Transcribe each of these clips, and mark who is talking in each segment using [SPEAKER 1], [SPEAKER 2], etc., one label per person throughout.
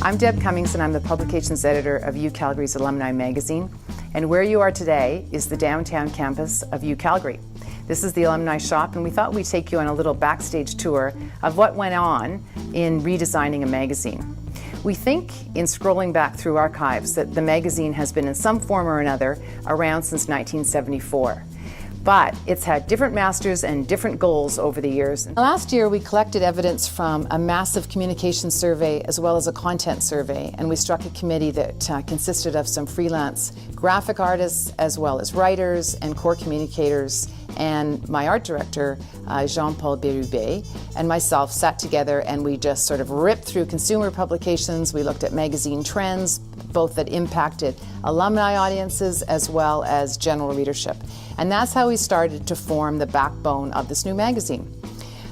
[SPEAKER 1] I'm Deb Cummings and I'm the publications editor of UCalgary's Alumni Magazine. And where you are today is the downtown campus of UCalgary. This is the alumni shop, and we thought we'd take you on a little backstage tour of what went on in redesigning a magazine. We think, in scrolling back through archives, that the magazine has been in some form or another around since 1974. But it's had different masters and different goals over the years. Last year we collected evidence from a massive communication survey as well as a content survey, and we struck a committee that consisted of some freelance graphic artists as well as writers and core communicators, and my art director, Jean-Paul Bérubé, and myself sat together and we just sort of ripped through consumer publications. We looked at magazine trends, both that impacted alumni audiences as well as general readership. And that's how we started to form the backbone of this new magazine.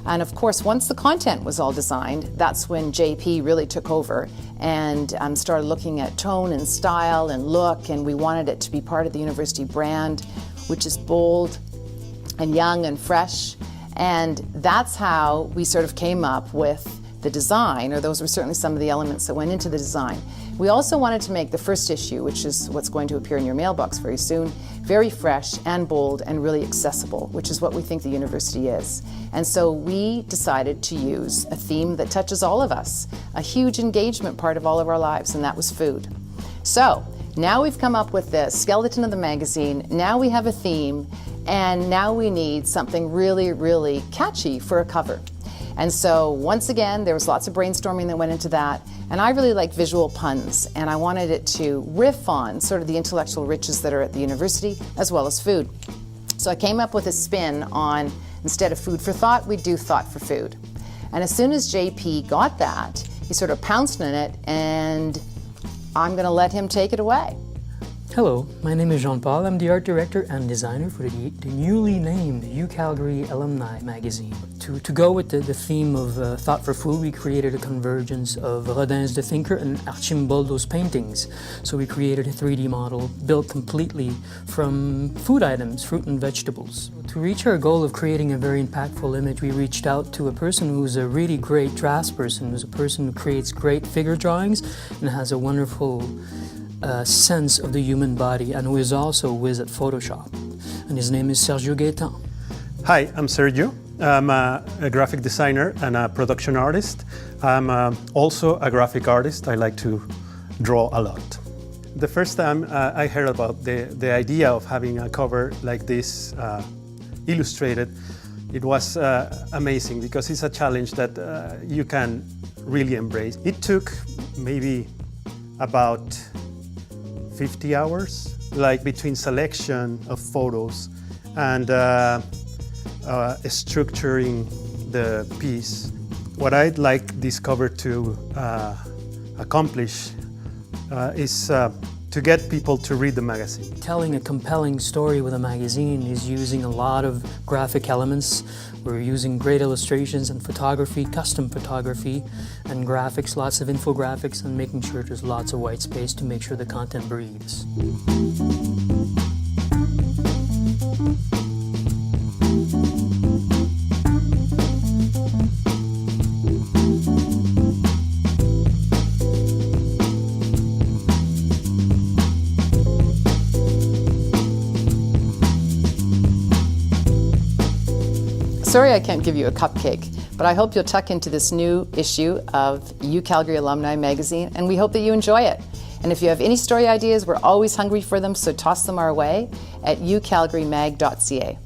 [SPEAKER 1] And of course, once the content was all designed, that's when JP really took over and started looking at tone and style and look, and we wanted it to be part of the university brand, which is bold and young and fresh. And that's how we sort of came up with the design, or those were certainly some of the elements that went into the design. We also wanted to make the first issue, which is what's going to appear in your mailbox very soon, very fresh and bold and really accessible, which is what we think the university is. And so we decided to use a theme that touches all of us, a huge engagement part of all of our lives, and that was food. So now we've come up with the skeleton of the magazine, now we have a theme, and now we need something really, really catchy for a cover. And so once again, there was lots of brainstorming that went into that, and I really like visual puns, and I wanted it to riff on sort of the intellectual riches that are at the university as well as food. So I came up with a spin on, instead of food for thought, we do thought for food. And as soon as JP got that, he sort of pounced on it, and I'm going to let him take it away.
[SPEAKER 2] Hello, my name is Jean-Paul. I'm the art director and designer for the newly named UCalgary Alumni Magazine. To go with the theme of Thought for Food, we created a convergence of Rodin's The Thinker and Archimboldo's paintings. So we created a 3D model built completely from food items, fruit and vegetables. To reach our goal of creating a very impactful image, we reached out to a person who's a really great draftsperson, who's a person who creates great figure drawings and has a wonderful sense of the human body, and who is also a whiz at Photoshop. And his name is Sergio Gaetan.
[SPEAKER 3] Hi, I'm Sergio. I'm a graphic designer and a production artist. I'm also a graphic artist. I like to draw a lot. The first time I heard about the idea of having a cover like this illustrated, it was amazing, because it's a challenge that you can really embrace. It took maybe about 50 hours, like between selection of photos and structuring the piece. What I'd like this cover to accomplish is to get people to read the magazine.
[SPEAKER 2] Telling a compelling story with a magazine is using a lot of graphic elements. We're using great illustrations and photography, custom photography and graphics, lots of infographics, and making sure there's lots of white space to make sure the content breathes.
[SPEAKER 1] Sorry I can't give you a cupcake, but I hope you'll tuck into this new issue of UCalgary Alumni Magazine, and we hope that you enjoy it. And if you have any story ideas, we're always hungry for them, so toss them our way at ucalgarymag.ca.